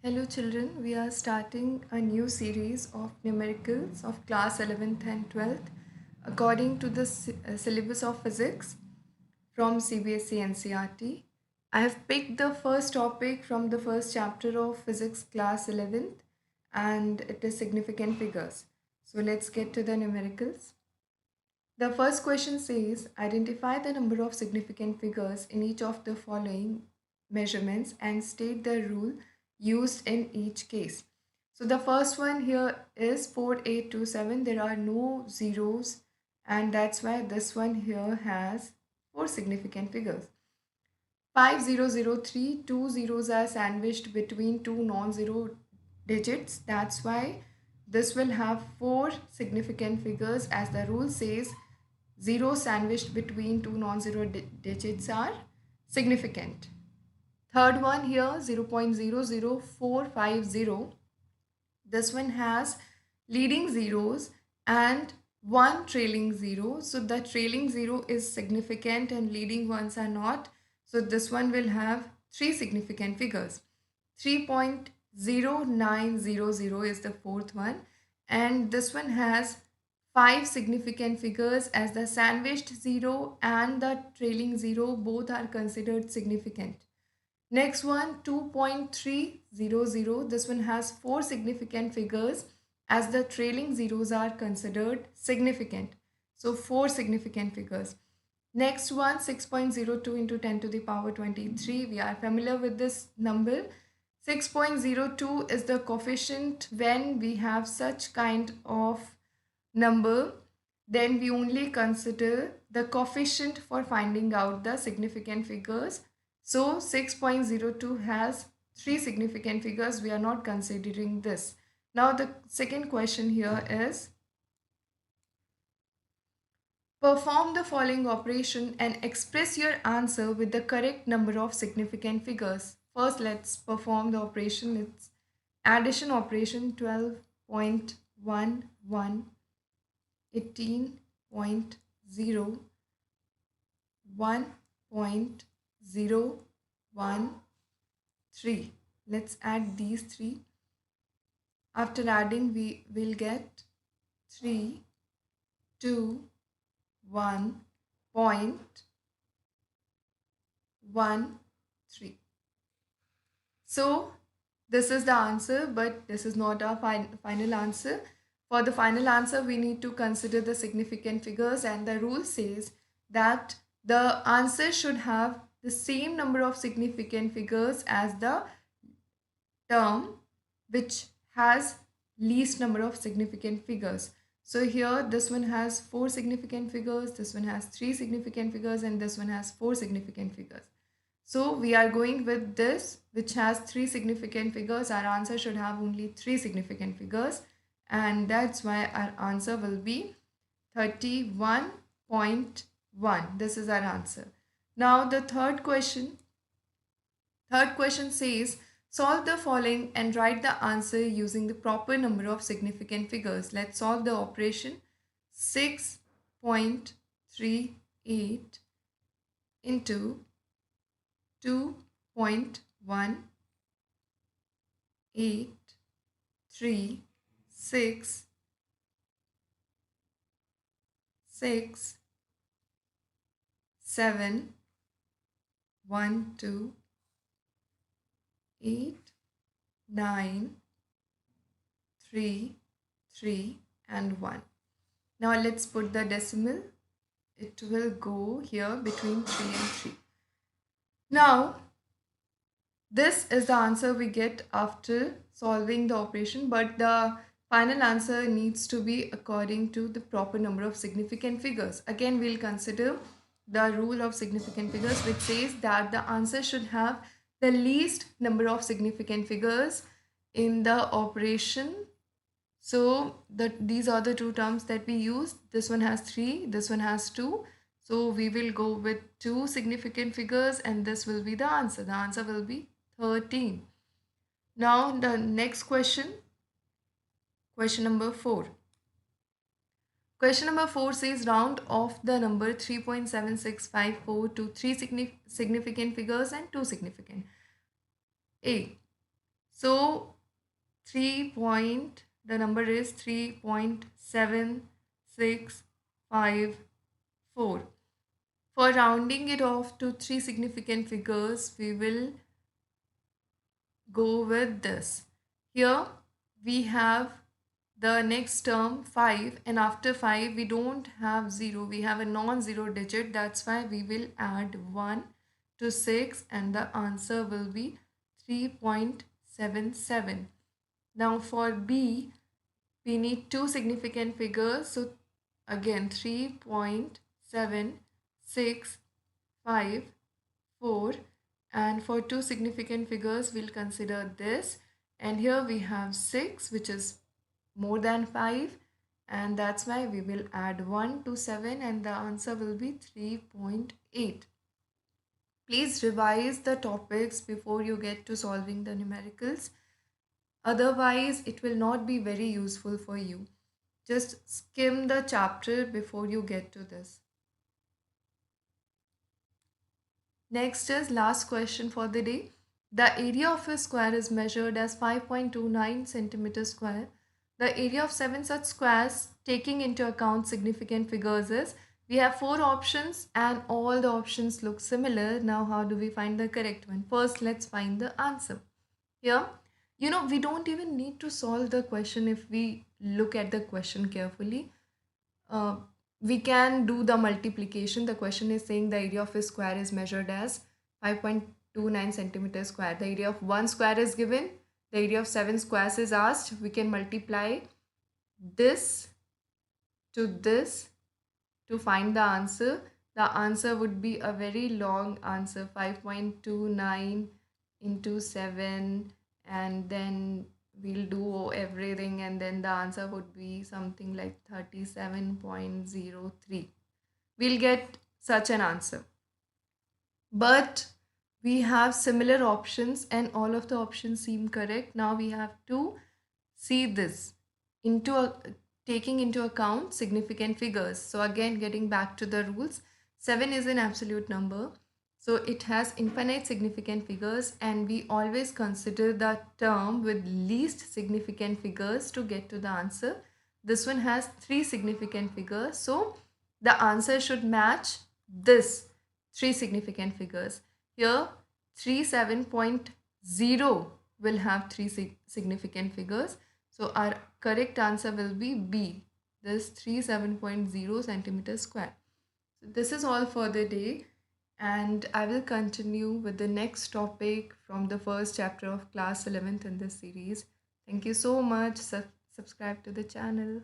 Hello children, we are starting a new series of numericals of class 11th and 12th according to the syllabus of physics from CBSE NCERT. I have picked the first topic from the first chapter of physics class 11th and it is significant figures. So let's get to the numericals. The first question says identify the number of significant figures in each of the following measurements and state the rule used in each case. So the first one here is 4827. There are no zeros and that's why this one here has four significant figures. 5003, two zeros are sandwiched between two non-zero digits. That's why this will have four significant figures, as the rule says zeros sandwiched between two non-zero digits are significant. Third one here 0.00450. This one has leading zeros and one trailing zero. So the trailing zero is significant and leading ones are not. So this one will have three significant figures. 3.0900 is the fourth one, and this one has five significant figures, as the sandwiched zero and the trailing zero both are considered significant. Next one 2.300. This one has four significant figures, as the trailing zeros are considered significant. So four significant figures. Next one 6.02 into 10 to the power 23. We are familiar with this number. 6.02 is the coefficient. When we have such kind of number, then we only consider the coefficient for finding out the significant figures. So 6.02 has three significant figures. We are not considering this. Now the second question here is perform the following operation and express your answer with the correct number of significant figures. First, let's perform the operation. It's addition operation. 12.11, 18.0, 1.013. Let's add these three. After adding, we will get 3, 2, 1.13. So this is the answer, but this is not our final answer. For the final answer, we need to consider the significant figures, and the rule says that the answer should have the same number of significant figures as the term which has least number of significant figures. So here this one has four significant figures, this one has three significant figures, and this one has four significant figures. So we are going with this which has three significant figures. Our answer should have only three significant figures, and that's why our answer will be 31.1. This is our answer. Now the third question says solve the following and write the answer using the proper number of significant figures. Let's solve the operation. 6.38 into 2.18366 7 1 2 8 9 3 3 and 1. Now let's put the decimal. It will go here between 3 and 3. Now this is the answer we get after solving the operation, but the final answer needs to be according to the proper number of significant figures. Again, we'll consider the rule of significant figures, which says that the answer should have the least number of significant figures in the operation. So these are the two terms that we use. This one has 3, this one has 2. So we will go with two significant figures, and this will be the answer. The answer will be 13. Now the next question, question number 4. Question number 4 says round off the number 3.7654 to three significant figures and two significant. A. So the number is 3.7654. For rounding it off to three significant figures, we will go with this. Here we have the next term 5, and after 5 we don't have 0, we have a non-zero digit. That's why we will add 1 to 6 and the answer will be 3.77. Now for B, we need two significant figures. So again 3.765, and for two significant figures we'll consider this, and here we have 6 which is more than 5, and that's why we will add 1 to 7 and the answer will be 3.8. Please revise the topics before you get to solving the numericals. Otherwise, it will not be very useful for you. Just skim the chapter before you get to this. Next is last question for the day. The area of a square is measured as 5.29 centimeters square. The area of 7 such squares, taking into account significant figures, is, we have 4 options and all the options look similar. Now how do we find the correct one? First, let's find the answer. Here, we don't even need to solve the question if we look at the question carefully. We can do the multiplication. The question is saying the area of a square is measured as 5.29 centimeters square. The area of one square is given. The area of 7 squares is asked. We can multiply this to this to find the answer. The answer would be a very long answer, 5.29 into 7, and then we'll do everything, and then the answer would be something like 37.03. We'll get such an answer. But we have similar options and all of the options seem correct. Now we have to see this taking into account significant figures. So again, getting back to the rules, 7 is an absolute number. So it has infinite significant figures, and we always consider the term with least significant figures to get to the answer. This one has 3 significant figures. So the answer should match this 3 significant figures. Here 37.0 will have 3 significant figures. So our correct answer will be B, this 37.0 centimeters square. So this is all for the day, and I will continue with the next topic from the first chapter of class 11th in this series. Thank you so much. Subscribe to the channel.